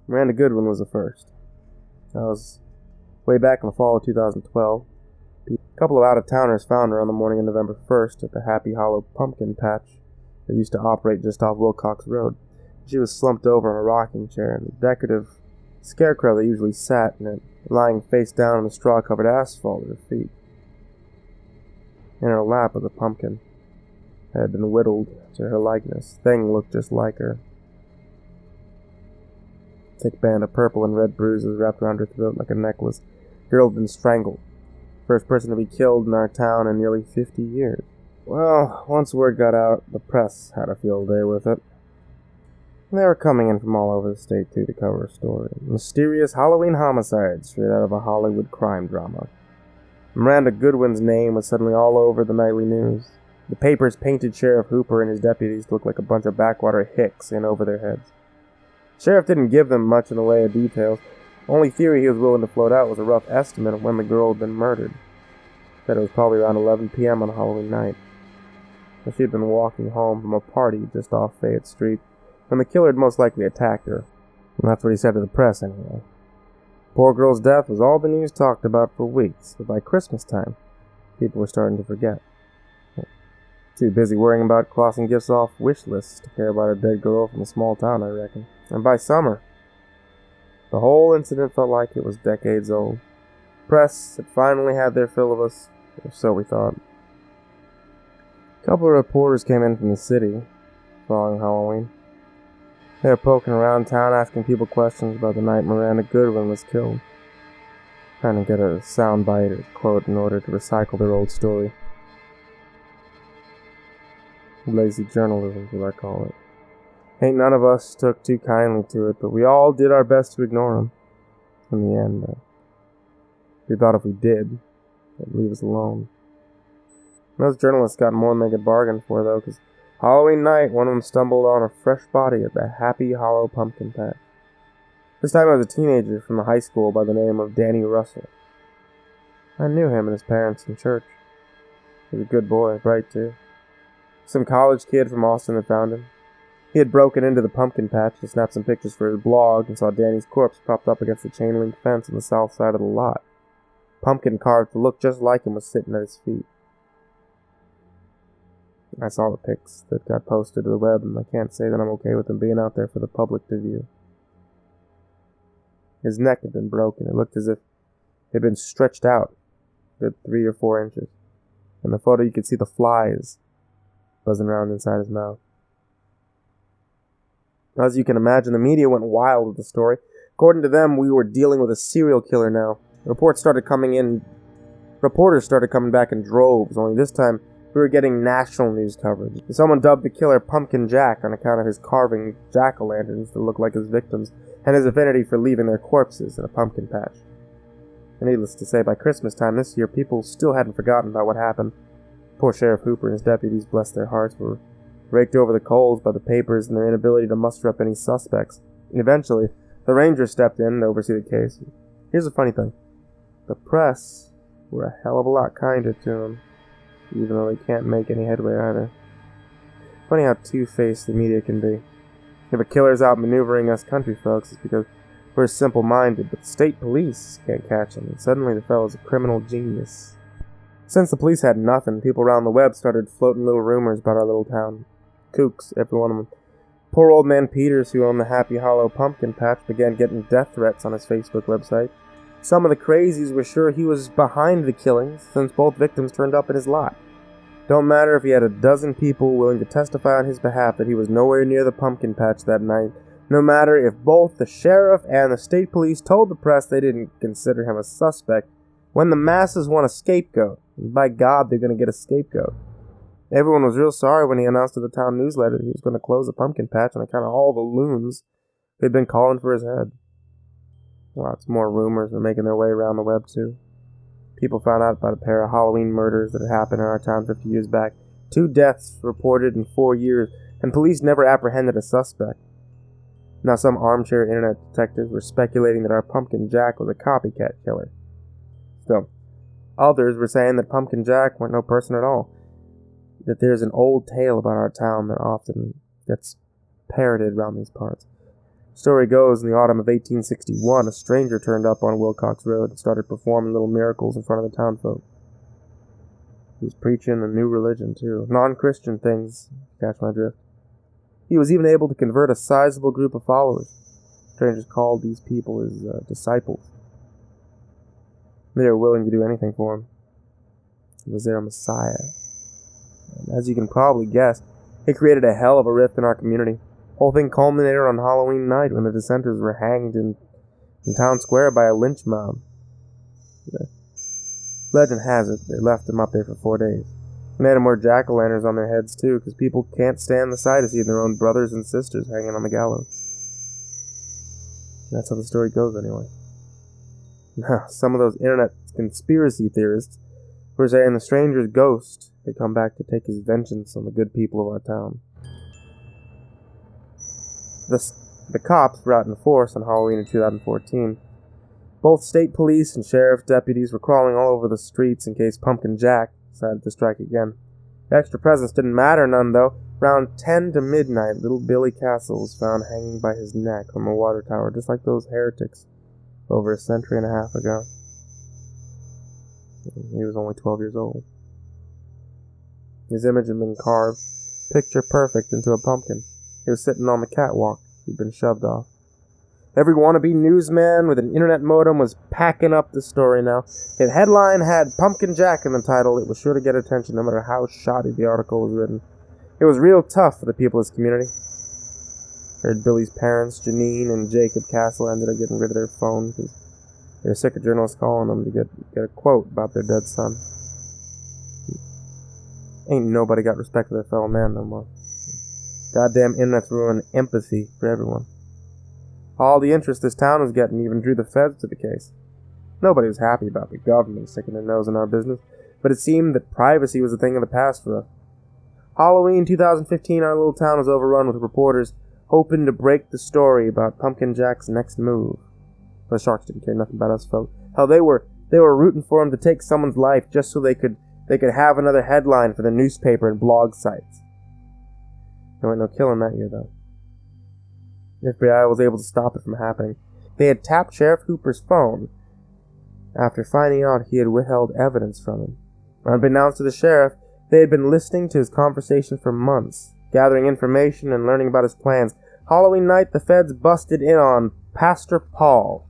Miranda Goodwin was the first. That was way back in the fall of 2012. A couple of out-of-towners found her on the morning of November 1st at the Happy Hollow pumpkin patch that used to operate just off Wilcox Road. She was slumped over in a rocking chair, and the decorative scarecrow that usually sat in it, lying face down on the straw-covered asphalt at her feet. In her lap was a pumpkin that had been whittled to her likeness. The thing looked just like her. A thick band of purple and red bruises wrapped around her throat like a necklace. The girl had been strangled. First person to be killed in our town in nearly 50 years. Well, once word got out, the press had a field day with it. They were coming in from all over the state, too, to cover a story. Mysterious Halloween homicide straight out of a Hollywood crime drama. Miranda Goodwin's name was suddenly all over the nightly news. The papers painted Sheriff Hooper and his deputies to look like a bunch of backwater hicks in over their heads. Sheriff didn't give them much in the way of details. The only theory he was willing to float out was a rough estimate of when the girl had been murdered. Said it was probably around 11 p.m. on a Halloween night. She had been walking home from a party just off Fayette Street when the killer had most likely attacked her. And that's what he said to the press, anyway. The poor girl's death was all the news talked about for weeks, but by Christmas time, people were starting to forget. Too busy worrying about crossing gifts off wish lists to care about a dead girl from a small town, I reckon. And by summer, the whole incident felt like it was decades old. Press had finally had their fill of us, or so we thought. A couple of reporters came in from the city following Halloween. They were poking around town asking people questions about the night Miranda Goodwin was killed, trying to get a soundbite or quote in order to recycle their old story. Lazy journalism is what I call it. Ain't none of us took too kindly to it, but we all did our best to ignore him. In the end, we thought if we did, they'd leave us alone. Those journalists got more than they could bargain for, though, because Halloween night, one of them stumbled on a fresh body at the Happy Hollow pumpkin patch. This time I was a teenager from a high school by the name of Danny Russell. I knew him and his parents in church. He was a good boy, bright too. Some college kid from Austin had found him. He had broken into the pumpkin patch to snap some pictures for his blog and saw Danny's corpse propped up against the chain link fence on the south side of the lot. Pumpkin carved to look just like him was sitting at his feet. I saw the pics that got posted to the web, and I can't say that I'm okay with them being out there for the public to view. His neck had been broken. It looked as if it had been stretched out a good 3 or 4 inches. In the photo, you could see the flies buzzing around inside his mouth. As you can imagine, the media went wild with the story. According to them, we were dealing with a serial killer now. Reporters started coming back in droves, only this time we were getting national news coverage. Someone dubbed the killer Pumpkin Jack on account of his carving jack-o'-lanterns that looked like his victims, and his affinity for leaving their corpses in a pumpkin patch. And needless to say, by Christmas time this year, people still hadn't forgotten about what happened. Poor Sheriff Hooper and his deputies, bless their hearts, were raked over the coals by the papers and their inability to muster up any suspects. And eventually, the Rangers stepped in to oversee the case. Here's the funny thing. The press were a hell of a lot kinder to him, even though they can't make any headway either. Funny how two-faced the media can be. If a killer's out maneuvering us country folks, it's because we're simple-minded, but the state police can't catch him, and suddenly the fellow's a criminal genius. Since the police had nothing, people around the web started floating little rumors about our little town. Kooks, every one of them. Poor old man Peters, who owned the Happy Hollow pumpkin patch, began getting death threats on his Facebook website. Some of the crazies were sure he was behind the killings, since both victims turned up in his lot. Don't matter if he had a dozen people willing to testify on his behalf that he was nowhere near the pumpkin patch that night. No matter if both the sheriff and the state police told the press they didn't consider him a suspect. When the masses want a scapegoat, by God, they're going to get a scapegoat. Everyone was real sorry when he announced to the town newsletter that he was going to close the pumpkin patch on account of all the loons who'd been calling for his head. Lots more rumors were making their way around the web, too. People found out about a pair of Halloween murders that had happened in our town 50 years back. 2 deaths reported in 4 years, and police never apprehended a suspect. Now some armchair internet detectives were speculating that our Pumpkin Jack was a copycat killer. Still, others were saying that Pumpkin Jack weren't no person at all. That there's an old tale about our town that often gets parroted around these parts. Story goes, in the autumn of 1861, a stranger turned up on Wilcox Road and started performing little miracles in front of the townfolk. He was preaching a new religion, too. Non-Christian things, catch my drift. He was even able to convert a sizable group of followers. Strangers called these people his disciples. They were willing to do anything for him. He was their Messiah. And as you can probably guess, it created a hell of a rift in our community. The whole thing culminated on Halloween night when the dissenters were hanged in town square by a lynch mob. The legend has it they left them up there for 4 days. They made them wear jack-o'-lanterns on their heads too, because people can't stand the sight of seeing their own brothers and sisters hanging on the gallows. That's how the story goes anyway. Now, some of those internet conspiracy theorists were saying the stranger's ghost had come back to take his vengeance on the good people of our town. The cops were out in force on Halloween in 2014. Both state police and sheriff deputies were crawling all over the streets in case Pumpkin Jack decided to strike again. The extra presence didn't matter none, though. Around 10 to midnight, little Billy Castle was found hanging by his neck from a water tower, just like those heretics over a century and a half ago. He was only 12 years old. His image had been carved, picture perfect, into a pumpkin. He was sitting on the catwalk. He'd been shoved off. Every wannabe newsman with an internet modem was packing up the story now. If the headline had Pumpkin Jack in the title, it was sure to get attention no matter how shoddy the article was written. It was real tough for the people of his community. Heard Billy's parents, Janine and Jacob Castle, ended up getting rid of their phone because they were sick of journalists calling them to get a quote about their dead son. Ain't nobody got respect for their fellow man no more. Goddamn internet's ruined empathy for everyone. All the interest this town was getting even drew the feds to the case. Nobody was happy about the government sticking their nose in our business, but it seemed that privacy was a thing of the past for us. Halloween 2015, our little town was overrun with reporters hoping to break the story about Pumpkin Jack's next move. The Sharks didn't care nothing about us, folks. Hell, they were rooting for him to take someone's life just so they could have another headline for the newspaper and blog sites. There ain't no killing that year, though. The FBI was able to stop it from happening. They had tapped Sheriff Hooper's phone after finding out he had withheld evidence from him. Unbeknownst to the sheriff, they had been listening to his conversation for months, gathering information and learning about his plans. Halloween night, the feds busted in on Pastor Paul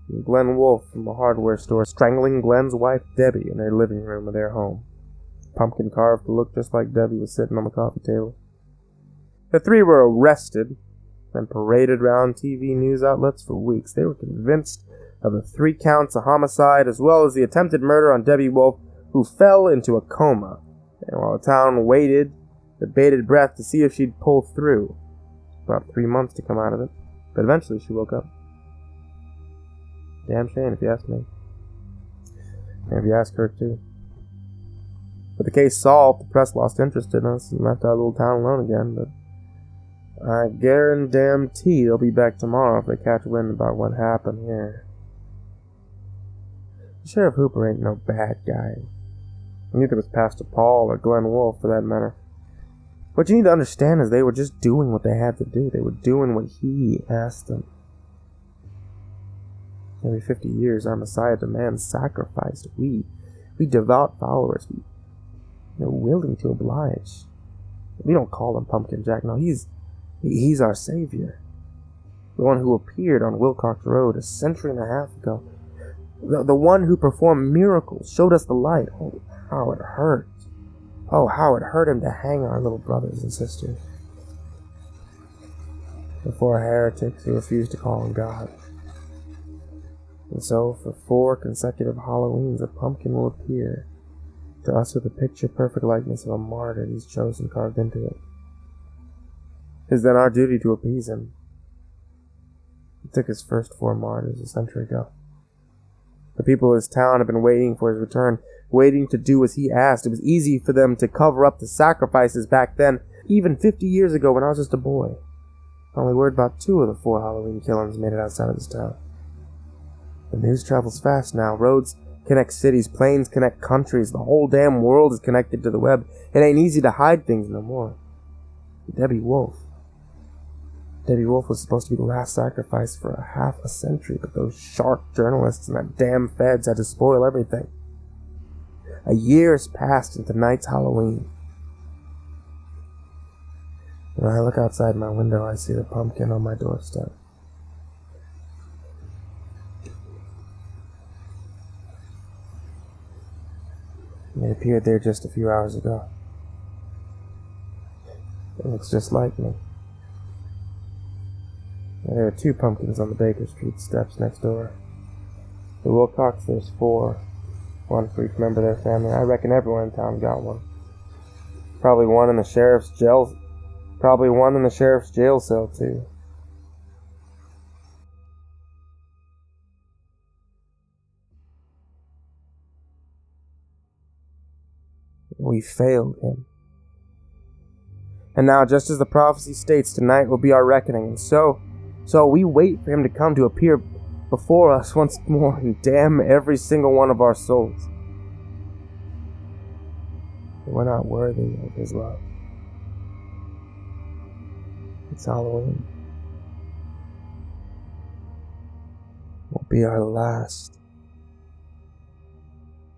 and Glenn Wolfe from a hardware store, strangling Glenn's wife Debbie in their living room of their home. Pumpkin carved to look just like Debbie was sitting on the coffee table. The three were arrested and paraded around TV news outlets for weeks. They were convinced of the 3 counts of homicide as well as the attempted murder on Debbie Wolfe, who fell into a coma. And while the town waited with bated breath to see if she'd pull through, about 3 months to come out of it, but eventually she woke up. Damn shame if you ask me. And if you ask her too. With the case solved, the press lost interest in us and left our little town alone again, but I guarantee they'll be back tomorrow if they catch wind about what happened here. Sheriff Hooper ain't no bad guy. Neither was Pastor Paul or Glenn Wolfe, for that matter. What you need to understand is they were just doing what they had to do. They were doing what he asked them. Every 50 years, our Messiah demands sacrifice. We devout followers, we're willing to oblige. We don't call him Pumpkin Jack. No, he's our Savior. The one who appeared on Wilcox Road a century and a half ago. The one who performed miracles, showed us the light. Oh, how it hurt. Oh, how it hurt him to hang our little brothers and sisters. Before heretics who refused to call him God. And so, for 4 consecutive Halloweens, a pumpkin will appear to us with a picture-perfect likeness of a martyr he's chosen carved into it. It is then our duty to appease him. He took his first 4 martyrs a century ago. The people of his town have been waiting for his return, waiting to do as he asked. It was easy for them to cover up the sacrifices back then, even 50 years ago when I was just a boy. I only worried about 2 of the 4 Halloween killings made it outside of this town. The news travels fast now. Roads connect cities, planes connect countries. The whole damn world is connected to the web. It ain't easy to hide things no more. Debbie Wolfe. Baby Wolf was supposed to be the last sacrifice for a half a century, but those shark journalists and that damn feds had to spoil everything. A year has passed and tonight's Halloween. When I look outside my window, I see the pumpkin on my doorstep. It appeared there just a few hours ago. It looks just like me. There are 2 pumpkins on the Baker Street steps next door. The Wilcox, there's 4. One for each member of their family. I reckon everyone in town got one. Probably one in the sheriff's jail. Probably one in the sheriff's jail cell, too. We failed him. And now, just as the prophecy states, tonight will be our reckoning. And so we wait for him to come to appear before us once more and damn every single one of our souls. We're not worthy of his love. It's Halloween. Will be our last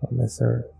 on this earth.